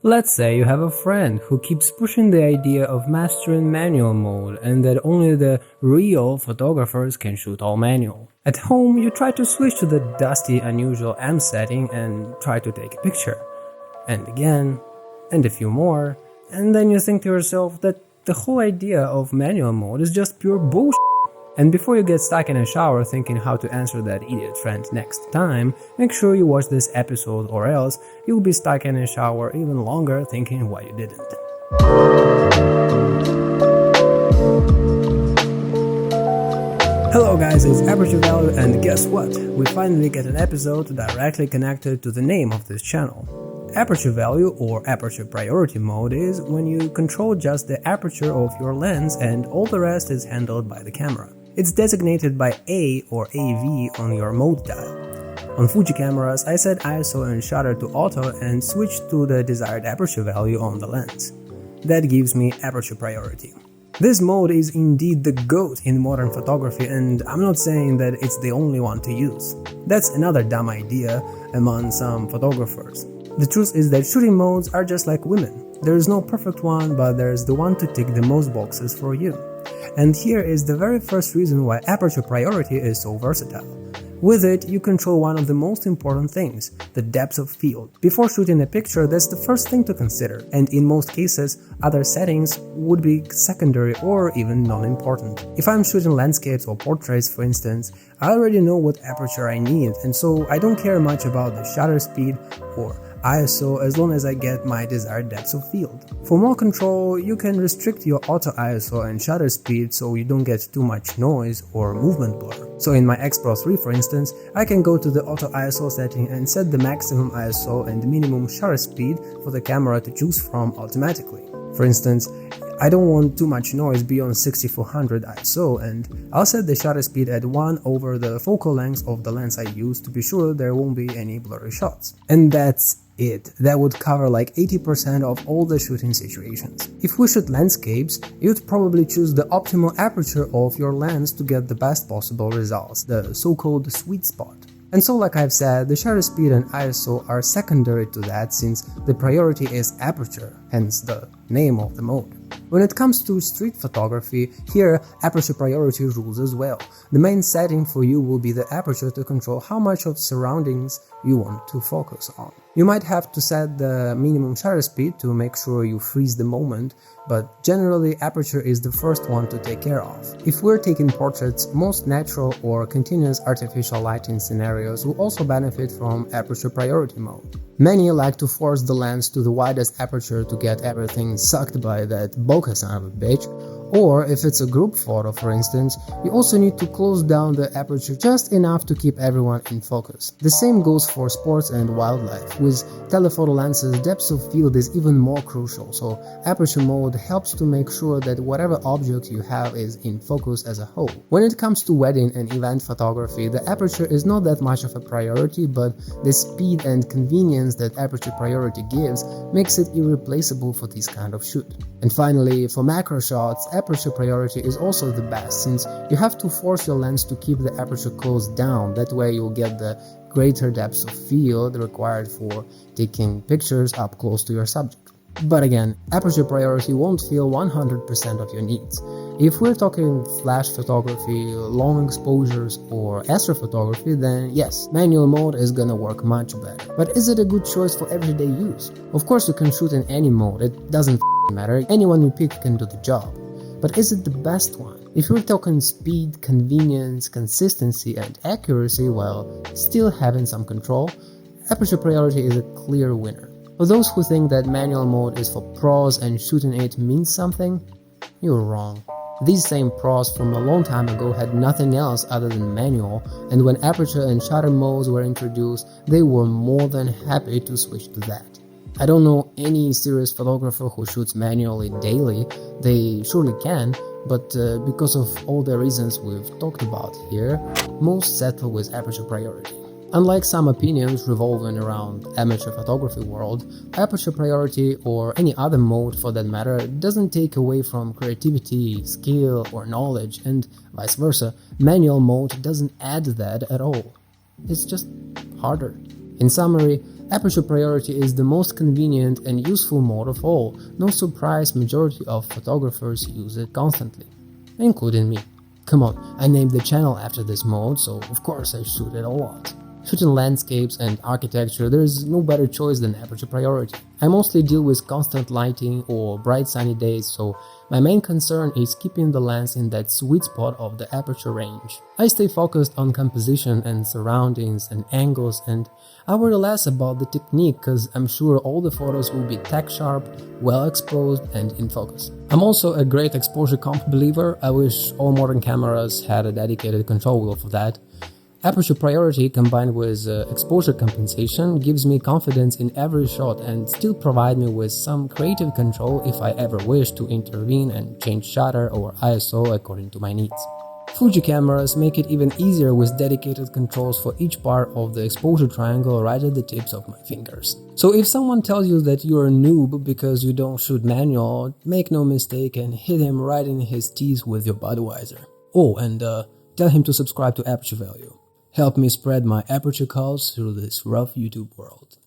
Let's say you have a friend who keeps pushing the idea of mastering manual mode and that only the real photographers can shoot all manual. At home, you try to switch to the dusty, unusual M setting and try to take a picture. And again, and a few more, and then you think to yourself that the whole idea of manual mode is just pure bullshit. And before you get stuck in a shower thinking how to answer that idiot friend next time, make sure you watch this episode or else you'll be stuck in a shower even longer thinking why you didn't. Hello guys, it's Aperture Value, and guess what? We finally get an episode directly connected to the name of this channel. Aperture value or aperture priority mode is when you control just the aperture of your lens and all the rest is handled by the camera. It's designated by A or AV on your mode dial. On Fuji cameras, I set ISO and shutter to auto and switched to the desired aperture value on the lens. That gives me aperture priority. This mode is indeed the GOAT in modern photography, and I'm not saying that it's the only one to use. That's another dumb idea among some photographers. The truth is that shooting modes are just like women. There is no perfect one, but there's the one to tick the most boxes for you. And here is the very first reason why aperture priority is so versatile. With it, you control one of the most important things, the depth of field. Before shooting a picture, that's the first thing to consider, and in most cases, other settings would be secondary or even non-important. If I'm shooting landscapes or portraits, for instance, I already know what aperture I need, and so I don't care much about the shutter speed or ISO as long as I get my desired depth of field. For more control, you can restrict your auto ISO and shutter speed so you don't get too much noise or movement blur. So in my X Pro 3 for instance, I can go to the auto ISO setting and set the maximum ISO and minimum shutter speed for the camera to choose from automatically. For instance, I don't want too much noise beyond 6400 ISO, and I'll set the shutter speed at 1 over the focal length of the lens I use to be sure there won't be any blurry shots. And that's it. That would cover like 80% of all the shooting situations. If we shoot landscapes, you'd probably choose the optimal aperture of your lens to get the best possible results, the so-called sweet spot. And so, like I've said, the shutter speed and ISO are secondary to that since the priority is aperture, hence the name of the mode. When it comes to street photography, here aperture priority rules as well. The main setting for you will be the aperture to control how much of surroundings you want to focus on. You might have to set the minimum shutter speed to make sure you freeze the moment, but generally aperture is the first one to take care of. If we're taking portraits, most natural or continuous artificial lighting scenarios will also benefit from aperture priority mode. Many like to force the lens to the widest aperture to get everything sucked by that bokeh son of a bitch, or if it's a group photo for instance, you also need to close down the aperture just enough to keep everyone in focus. The same goes for sports and wildlife. With telephoto lenses, depth of field is even more crucial, so aperture mode helps to make sure that whatever object you have is in focus as a whole. When it comes to wedding and event photography, the aperture is not that much of a priority, but the speed and convenience that aperture priority gives makes it irreplaceable for this kind of shoot. And finally, for macro shots, aperture priority is also the best since you have to force your lens to keep the aperture closed down. That way you'll get the greater depth of field required for taking pictures up close to your subject. But again, aperture priority won't fill 100% of your needs. If we're talking flash photography, long exposures, or astrophotography, then yes, manual mode is gonna work much better. But is it a good choice for everyday use? Of course you can shoot in any mode, it doesn't matter, anyone you pick can do the job. But is it the best one? If you're talking speed, convenience, consistency, and accuracy while still having some control, aperture priority is a clear winner. For those who think that manual mode is for pros and shooting it means something, you're wrong. These same pros from a long time ago had nothing else other than manual, and when aperture and shutter modes were introduced, they were more than happy to switch to that. I don't know any serious photographer who shoots manually daily. They surely can, but because of all the reasons we've talked about here, most settle with aperture priority. Unlike some opinions revolving around amateur photography world, aperture priority or any other mode for that matter doesn't take away from creativity, skill or knowledge, and vice versa. Manual mode doesn't add that at all. It's just harder. In summary, aperture priority is the most convenient and useful mode of all. No surprise, majority of photographers use it constantly, including me. Come on, I named the channel after this mode, so of course I shoot it a lot. Shooting landscapes and architecture, there is no better choice than aperture priority. I mostly deal with constant lighting or bright sunny days, so my main concern is keeping the lens in that sweet spot of the aperture range. I stay focused on composition and surroundings and angles, and I worry less about the technique because I'm sure all the photos will be tack sharp, well exposed and in focus. I'm also a great exposure comp believer. I wish all modern cameras had a dedicated control wheel for that. Aperture priority combined with exposure compensation gives me confidence in every shot and still provide me with some creative control if I ever wish to intervene and change shutter or ISO according to my needs. Fuji cameras make it even easier with dedicated controls for each part of the exposure triangle right at the tips of my fingers. So if someone tells you that you're a noob because you don't shoot manual, make no mistake and hit him right in his teeth with your Budweiser. Oh, and tell him to subscribe to Aperture Value. Help me spread my aperture cause through this rough YouTube world.